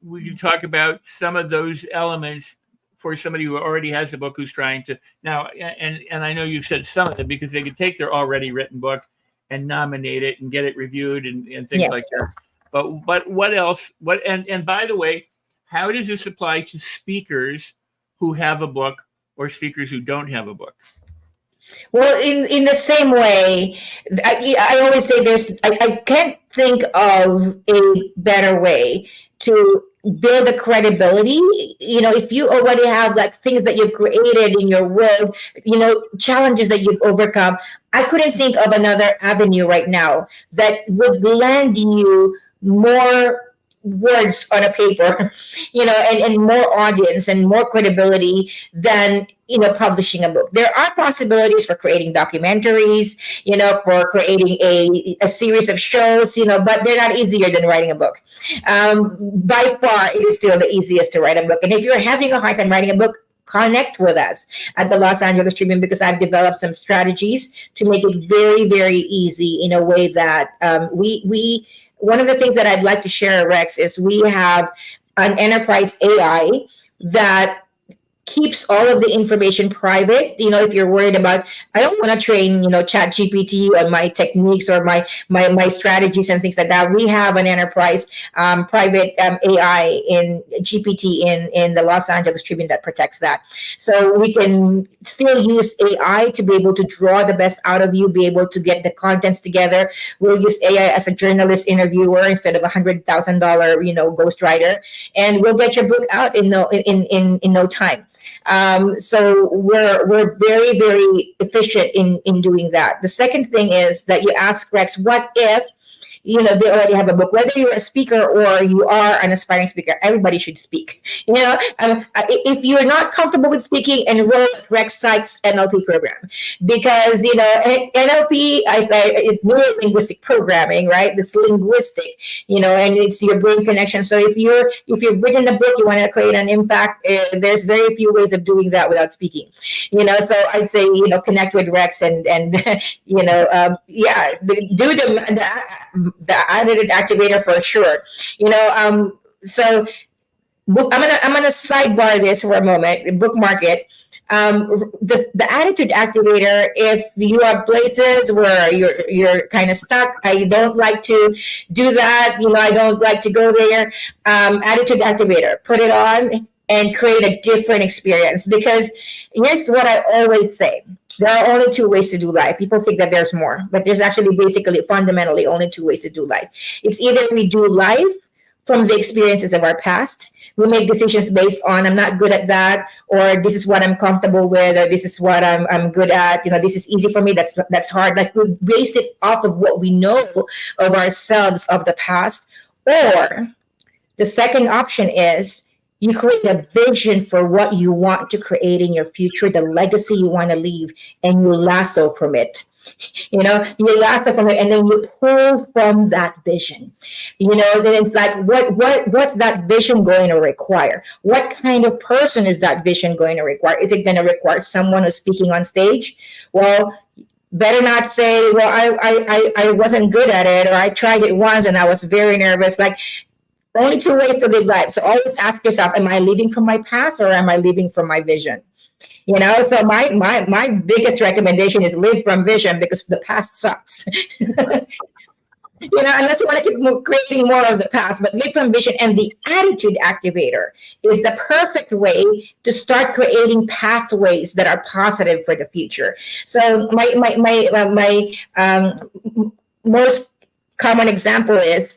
We can talk about some of those elements for somebody who already has a book who's trying to now. And I know you've said some of them because they could take their already written book and nominate it and get it reviewed and things like that. But what else? And by the way, how does this apply to speakers who have a book or speakers who don't have a book? Well, in the same way, I always say I can't think of a better way to build a credibility. If you already have like things that you've created in your world, challenges that you've overcome, I couldn't think of another avenue right now that would lend you more words on a paper, and more audience and more credibility than, publishing a book. There are possibilities for creating documentaries, for creating a series of shows, but they're not easier than writing a book. By far, it is still the easiest to write a book. And if you're having a hard time writing a book, connect with us at the Los Angeles Tribune because I've developed some strategies to make it very, very easy in a way that one of the things that I'd like to share, Rex, is we have an enterprise AI that keeps all of the information private. If you're worried about, I don't want to train, Chat GPT on my techniques or my strategies and things like that. We have an enterprise private AI in GPT in the Los Angeles Tribune that protects that. So we can still use AI to be able to draw the best out of you, be able to get the contents together. We'll use AI as a journalist interviewer instead of $100,000, ghostwriter, and we'll get your book out in no time. So we're very, very efficient in doing that. The second thing is that you ask, Rex, what if they already have a book. Whether you're a speaker or you are an aspiring speaker, everybody should speak. If you're not comfortable with speaking, enroll at Rex Sykes NLP program, because NLP is neuro-linguistic programming, right? It's linguistic, and it's your brain connection. So if you've written a book, you want to create an impact, there's very few ways of doing that without speaking. So I'd say connect with Rex and do the attitude activator for sure. So I'm gonna sidebar this for a moment, bookmark it. The attitude activator, if you have places where you're kind of stuck, I don't like to do that, I don't like to go there, attitude activator, put it on and create a different experience. Because here's what I always say: there are only two ways to do life. People think that there's more, but there's actually basically fundamentally only two ways to do life. It's either we do life from the experiences of our past. We make decisions based on, I'm not good at that, or this is what I'm comfortable with, or this is what I'm good at. This is easy for me. That's hard. Like, we base it off of what we know of ourselves of the past. Or the second option is you create a vision for what you want to create in your future, the legacy you want to leave, and you lasso from it. You lasso from it, and then you pull from that vision. Then it's like, what's that vision going to require? What kind of person is that vision going to require? Is it going to require someone who's speaking on stage? Well, better not say, well, I wasn't good at it, or I tried it once and I was very nervous. Like, only two ways to live life. So always ask yourself, am I living from my past, or am I living from my vision? So my biggest recommendation is live from vision, because the past sucks. Unless you want to keep creating more of the past, but live from vision. And the attitude activator is the perfect way to start creating pathways that are positive for the future. So my most common example is,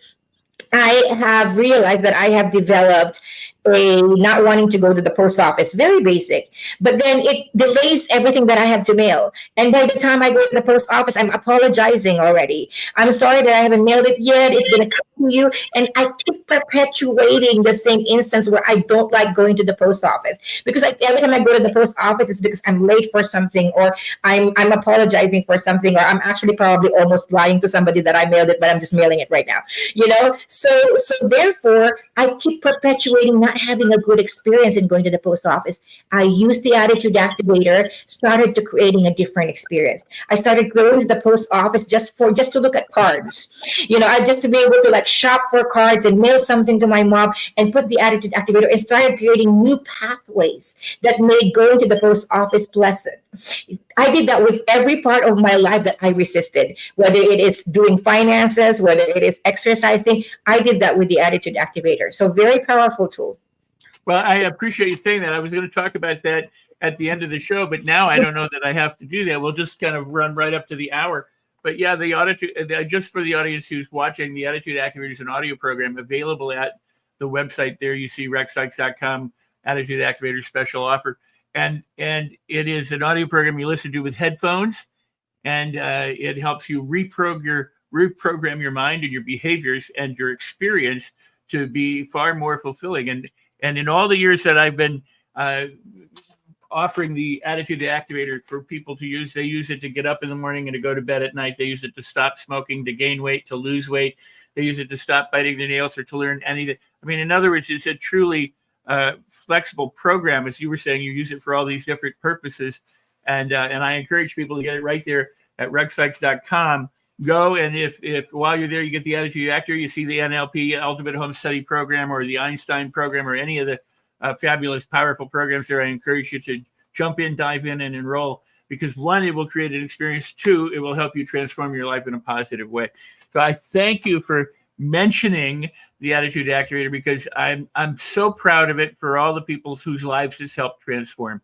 I have realized that I have developed a not wanting to go to the post office. Very basic. But then it delays everything that I have to mail. And by the time I go to the post office, I'm apologizing already. I'm sorry that I haven't mailed it yet. It's going to come to you. And I keep perpetuating the same instance where I don't like going to the post office. Because every time I go to the post office, it's because I'm late for something, or I'm apologizing for something, or I'm actually probably almost lying to somebody that I mailed it, but I'm just mailing it right now. So therefore, I keep perpetuating not having a good experience in going to the post office. I used the attitude activator, started to creating a different experience. I started going to the post office just to look at cards. I just to be able to like shop for cards and mail something to my mom, and put the attitude activator and started creating new pathways that made going to the post office pleasant. I did that with every part of my life that I resisted, whether it is doing finances, whether it is exercising. I did that with the attitude activator. So very powerful tool. Well, I appreciate you saying that. I was going to talk about that at the end of the show, but now I don't know that I have to do that. We'll just kind of run right up to the hour. But yeah, the attitude, just for the audience who's watching, the Attitude Activator is an audio program available at the website. There you see rexsykes.com, Attitude Activator special offer. And it is an audio program you listen to with headphones, and it helps you reprogram your mind and your behaviors and your experience to be far more fulfilling. And in all the years that I've been offering the Attitude Activator for people to use, they use it to get up in the morning and to go to bed at night. They use it to stop smoking, to gain weight, to lose weight. They use it to stop biting their nails, or to learn anything. I mean, in other words, it's a truly flexible program. As you were saying, you use it for all these different purposes. And I encourage people to get it right there at rexsykes.com. Go, and if while you're there you get the Attitude Activator, you see the NLP Ultimate Home Study Program, or the Einstein Program, or any of the fabulous, powerful programs there, I encourage you to jump in, dive in, and enroll, because one, it will create an experience. Two, it will help you transform your life in a positive way. So I thank you for mentioning the Attitude Activator, because I'm so proud of it for all the people whose lives it's helped transform.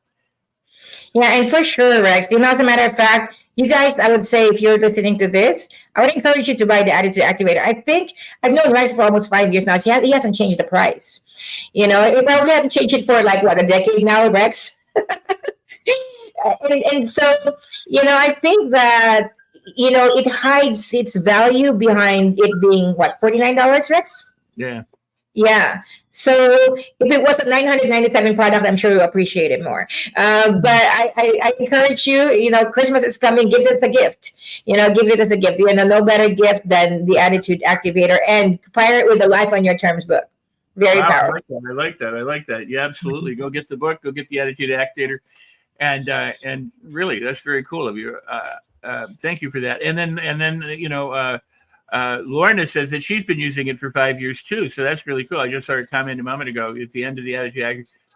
Yeah, and for sure, Rex. As a matter of fact, you guys, I would say, if you're listening to this, I would encourage you to buy the Attitude Activator. I think I've known Rex for almost 5 years now. He hasn't changed the price. He probably hasn't changed it for like a decade now, Rex. and so, I think that it hides its value behind it being what, $49, Rex? Yeah. Yeah. So if it was a 997 product, I'm sure you'll appreciate it more. But I encourage you, Christmas is coming. Give this a gift. Give it as a gift. No better gift than the Attitude Activator, and pair it with the Life on Your Terms book. Very powerful. I like that. Yeah, absolutely. Go get the book. Go get the Attitude Activator, and really, that's very cool of you. Thank you for that. And then Lorna says that she's been using it for 5 years too. So that's really cool. I just saw her comment a moment ago at the end of the Attitude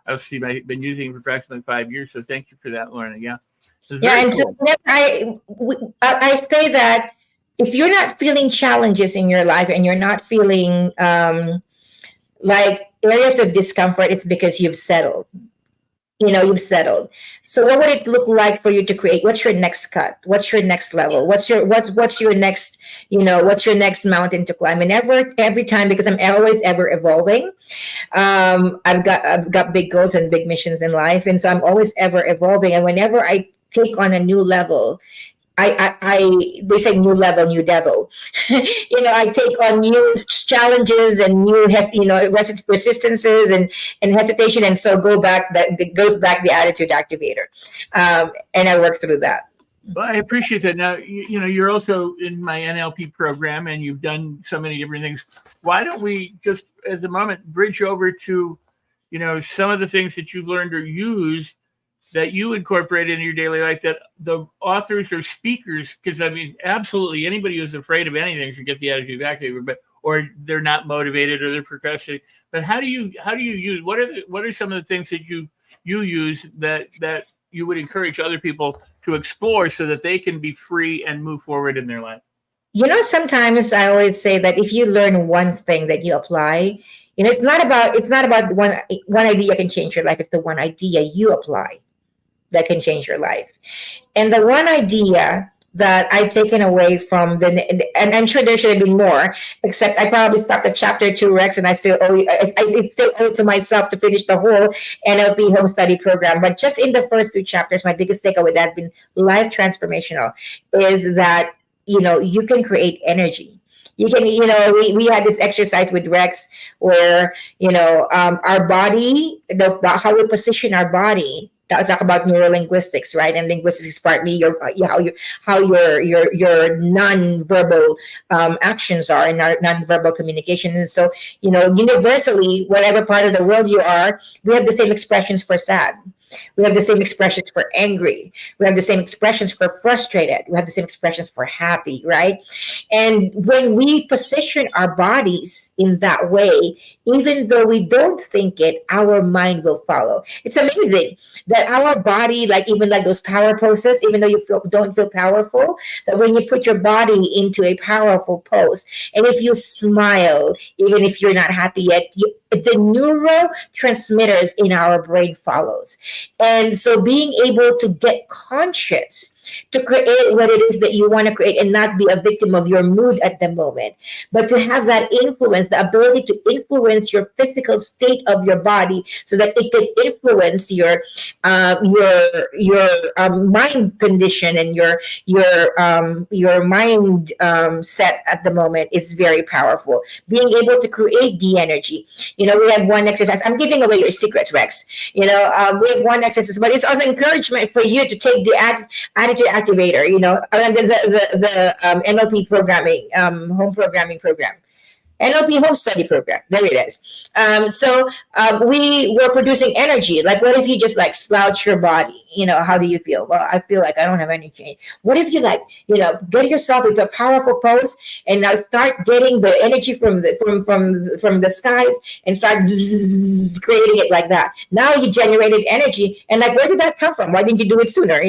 Activator. I've been using it for approximately 5 years. So thank you for that, Lorna. Yeah. And cool. So I say that if you're not feeling challenges in your life and you're not feeling like areas of discomfort, it's because you've settled. You've settled. So what would it look like for you to create? What's your next cut? What's your next level? What's your next, what's your next mountain to climb? And every time, because I'm always ever evolving. I've got big goals and big missions in life. And so I'm always ever evolving. And whenever I take on a new level, they say new level, new devil. I take on new challenges and new resistances and hesitation, and so goes back the Attitude Activator, and I work through that. Well, I appreciate that. Now, you're also in my NLP program, and you've done so many different things. Why don't we just, at the moment, bridge over to, some of the things that you've learned or used that you incorporate into your daily life that the authors or speakers, because absolutely anybody who's afraid of anything should get the Attitude Activator, or they're not motivated or they're procrastinating. But how do you use, what are some of the things that you use that you would encourage other people to explore so that they can be free and move forward in their life? Sometimes I always say that if you learn one thing that you apply, it's not about one idea can change your life. It's the one idea you apply that can change your life. And the one idea that I've taken away from and I'm sure there should have been more, except I probably stopped at chapter 2, Rex, and I still owe it to myself to finish the whole NLP home study program. But just in the first 2 chapters, my biggest takeaway that's been life transformational is that, you can create energy. You can, we had this exercise with Rex where, our body, how we position our body. Talk about neurolinguistics, right? And linguistics is partly how your non-verbal actions are and our non-verbal communication. And so, universally, whatever part of the world you are, we have the same expressions for sad. We have the same expressions for angry. We have the same expressions for frustrated. We have the same expressions for happy, right? And when we position our bodies in that way, even though we don't think it, our mind will follow. It's amazing that our body, even those power poses, even though you don't feel powerful, that when you put your body into a powerful pose, and if you smile, even if you're not happy yet, the neurotransmitters in our brain follows. And so being able to get conscious to create what it is that you want to create and not be a victim of your mood at the moment, but to have that influence, the ability to influence your physical state of your body so that it could influence your mind condition and your mind set at the moment is very powerful. Being able to create the energy. We have one exercise. I'm giving away your secrets, Rex. We have one exercise, but it's also encouragement for you to take the Attitude Activator, the NLP programming, home programming program. NLP home study program. There it is. So we were producing energy. Like, what if you just slouch your body? How do you feel? Well, I feel like I don't have any change. What if you get yourself into a powerful pose and now start getting the energy from the skies and start creating it like that? Now you generated energy, and where did that come from? Why didn't you do it sooner?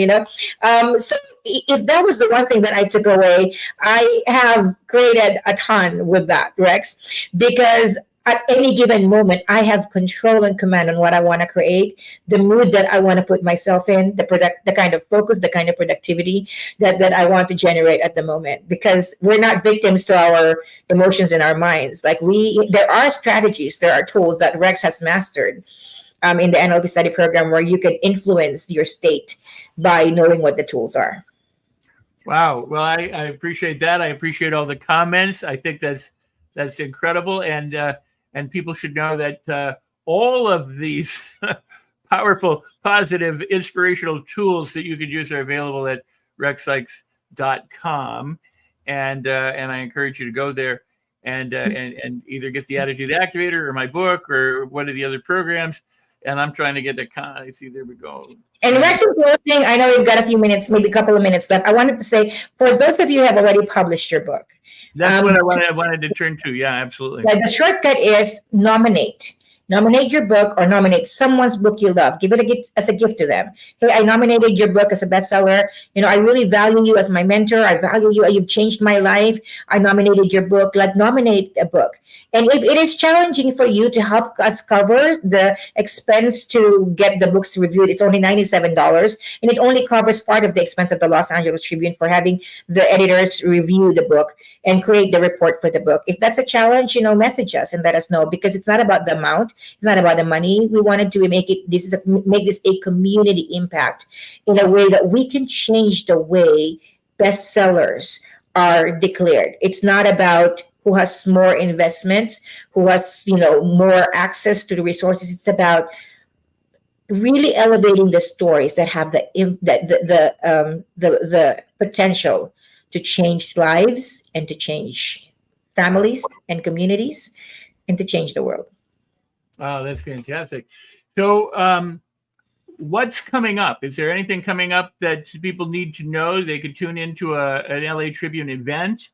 So if that was the one thing that I took away, I have created a ton with that, Rex, because at any given moment, I have control and command on what I want to create, the mood that I want to put myself in, the kind of focus, the kind of productivity that I want to generate at the moment, because we're not victims to our emotions in our minds. There are strategies, there are tools that Rex has mastered in the NLP study program where you can influence your state by knowing what the tools are. Wow. Well, I appreciate that. I appreciate all the comments. I think that's incredible, and people should know that all of these powerful, positive, inspirational tools that you could use are available at rexsikes.com, and I encourage you to go there and either get the Attitude Activator or my book or one of the other programs. And I'm trying to get the see. There we go. And Rex, in closing, I know we've got a few minutes, maybe a couple of minutes left. I wanted to say, for those of you who have already published your book, that's what I wanted to turn to. Yeah, absolutely. The shortcut is nominate. Nominate your book or nominate someone's book you love. Give it a gift as a gift to them. Hey, I nominated your book as a bestseller. You know, I really value you as my mentor. I value you. You've changed my life. I nominated your book. Like, nominate a book. And if it is challenging for you to help us cover the expense to get the books reviewed, it's only $97. And it only covers part of the expense of the Los Angeles Tribune for having the editors review the book and create the report for the book. If that's a challenge, message us and let us know, because it's not about the amount. It's not about the money. We wanted to make this a community impact in a way that we can change the way bestsellers are declared. It's not about who has more investments, who has more access to the resources. It's about really elevating the stories that have the potential to change lives and to change families and communities and to change the world. Oh, that's fantastic. So what's coming up? Is there anything coming up that people need to know? They could tune into an LA Tribune event?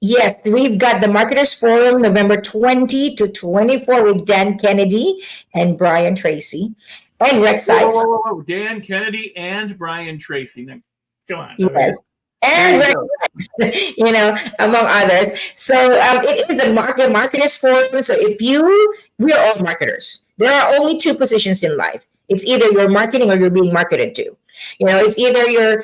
Yes, we've got the Marketers Forum November 20 to 24 with Dan Kennedy and Brian Tracy and Rex Sikes. Whoa. Dan Kennedy and Brian Tracy. Now, come on. Yes. And Rex, among others. So it is a Marketers Forum. So we are all marketers. There are only two positions in life. It's either you're marketing or you're being marketed to. It's either you're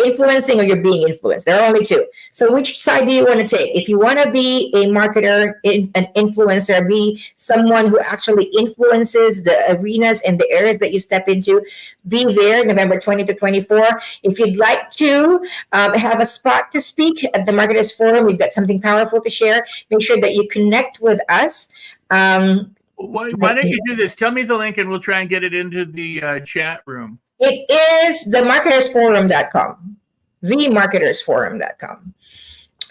influencing or you're being influenced. There are only two. So which side do you want to take? If you want to be a marketer, an influencer, be someone who actually influences the arenas and the areas that you step into, be there November 20 to 24. If you'd like to have a spot to speak at the Marketers Forum, we've got something powerful to share. Make sure that you connect with us. Why don't you do this? Tell me the link and we'll try and get it into the chat room. It is themarketersforum.com, themarketersforum.com.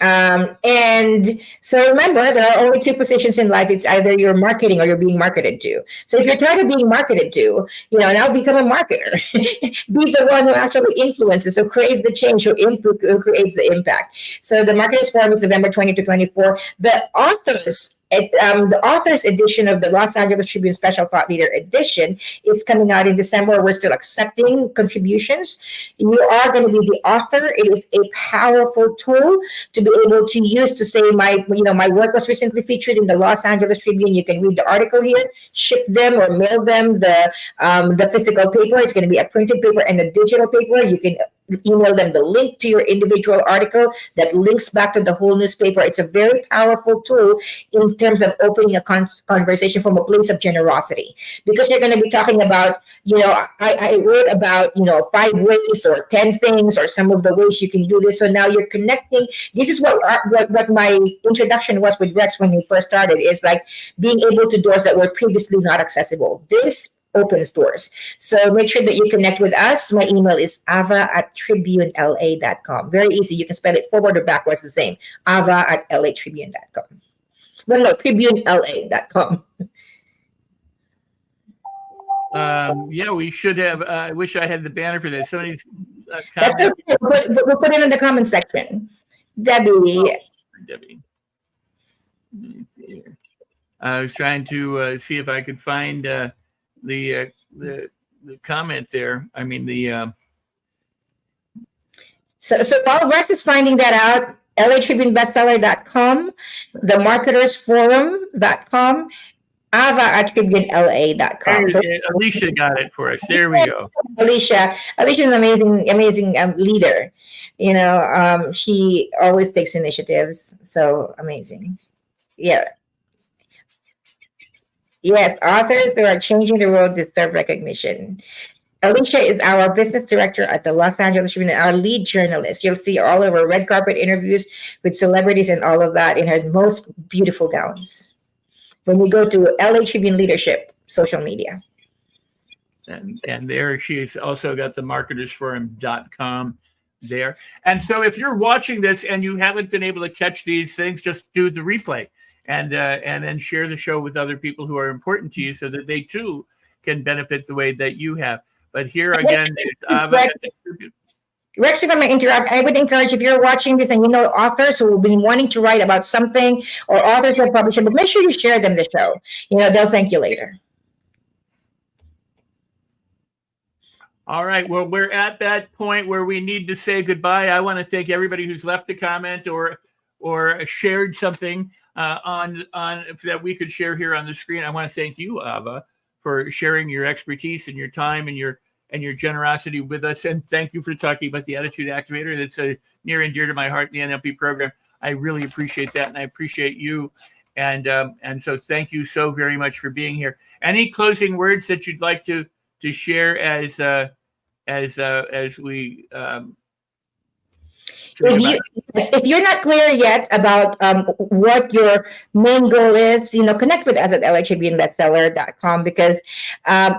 And so remember, there are only two positions in life. It's either you're marketing or you're being marketed to. So if you're tired of being marketed to, now become a marketer. Be the one who actually influences, so creates the change, who creates the impact. So the Marketers Forum is November 20 to 24. The author's edition of the Los Angeles Tribune Special Thought Leader Edition is coming out in December. We're still accepting contributions. You are going to be the author. It is a powerful tool to be able to use to say, my work was recently featured in the Los Angeles Tribune. You can read the article here, ship them or mail them the physical paper. It's going to be a printed paper and a digital paper. You can email them the link to your individual article that links back to the whole newspaper. It's a very powerful tool in terms of opening a conversation from a place of generosity, because you're going to be talking about, I wrote about, 5 ways or 10 things or some of the ways you can do this. So now you're connecting. This is what my introduction was with Rex when we first started, is like being able to doors that were previously not accessible. This opens doors. So make sure that you connect with us. My email is ava@tribunela.com. Very easy. You can spell it forward or backwards the same. ava@latribune.com. Well, no, tribunela.com. Yeah, we should have. I wish I had the banner for this. Somebody's That's okay. We'll put it in the comment section. Debbie. I was trying to see if I could find the comment there. I mean So while Rex is finding that out, LATribuneBestseller.com, themarketersforum.com, ava@tribunela.com. Alicia got it for us. There we go. Alicia is an amazing leader. She always takes initiatives. So amazing. Yeah. Yes, authors who are changing the world deserve recognition. Alicia is our business director at the Los Angeles Tribune, our lead journalist. You'll see all of her red carpet interviews with celebrities and all of that in her most beautiful gowns. When you go to LA Tribune Leadership social media. And there she's also got the marketersforum.com there. And so if you're watching this and you haven't been able to catch these things, just do the replay and then share the show with other people who are important to you so that they too can benefit the way that you have. But here again, Rex, if I may interrupt, I would encourage, if you're watching this and you know authors who have been wanting to write about something, or authors who have published it, but make sure you share them the show. They'll thank you later. All right. Well, we're at that point where we need to say goodbye. I want to thank everybody who's left a comment or shared something on that we could share here on the screen. I want to thank you, Ava, for sharing your expertise and your time and your generosity with us. And thank you for talking about the Attitude Activator. That's near and dear to my heart, the NLP program. I really appreciate that, and I appreciate you. And so thank you so very much for being here. Any closing words that you'd like to share as we if you're not clear yet about what your main goal is, connect with us at latribuneBestseller.com, because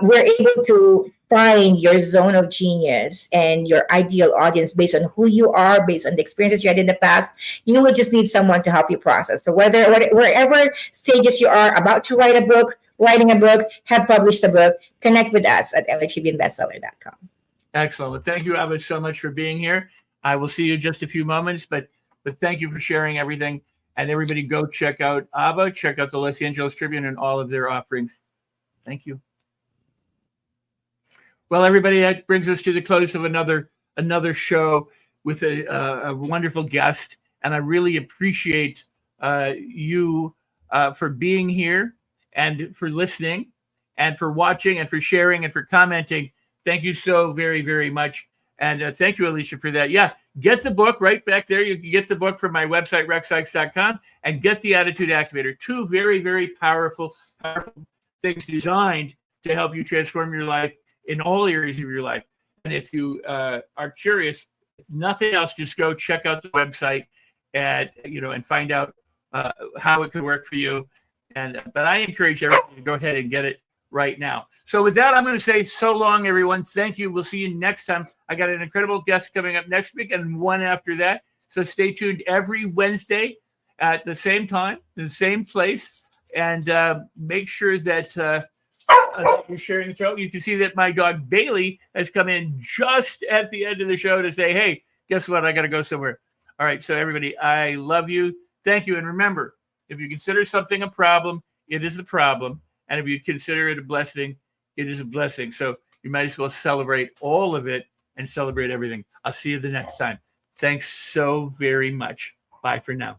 we're able to find your zone of genius and your ideal audience based on who you are, based on the experiences you had in the past. You will just need someone to help you process. So wherever stages you are, about to write a book, writing a book, have published a book, connect with us at latribuneBestseller.com. Excellent. Well, thank you, Ava, so much for being here. I will see you in just a few moments, but thank you for sharing everything. And everybody go check out Ava, check out the Los Angeles Tribune and all of their offerings. Thank you. Well, everybody, that brings us to the close of another show with a wonderful guest. And I really appreciate you for being here and for listening and for watching and for sharing and for commenting. Thank you so very, very much. And thank you, Alicia, for that. Yeah, get the book right back there. You can get the book from my website, rexsikes.com, and get the Attitude Activator. Two very, very powerful things designed to help you transform your life in all areas of your life. And if you are curious, if nothing else, just go check out the website and find out how it could work for you. But I encourage everyone to go ahead and get it right now. So with that, I'm going to say so long, everyone. Thank you. We'll see you next time. I got an incredible guest coming up next week and one after that. So stay tuned every Wednesday at the same time, in the same place. And make sure that you're sharing the show. You can see that my dog Bailey has come in just at the end of the show to say, hey, guess what? I got to go somewhere. All right. So everybody, I love you. Thank you. And remember, if you consider something a problem, it is a problem. And if you consider it a blessing, it is a blessing. So you might as well celebrate all of it and celebrate everything. I'll see you the next time. Thanks so very much. Bye for now.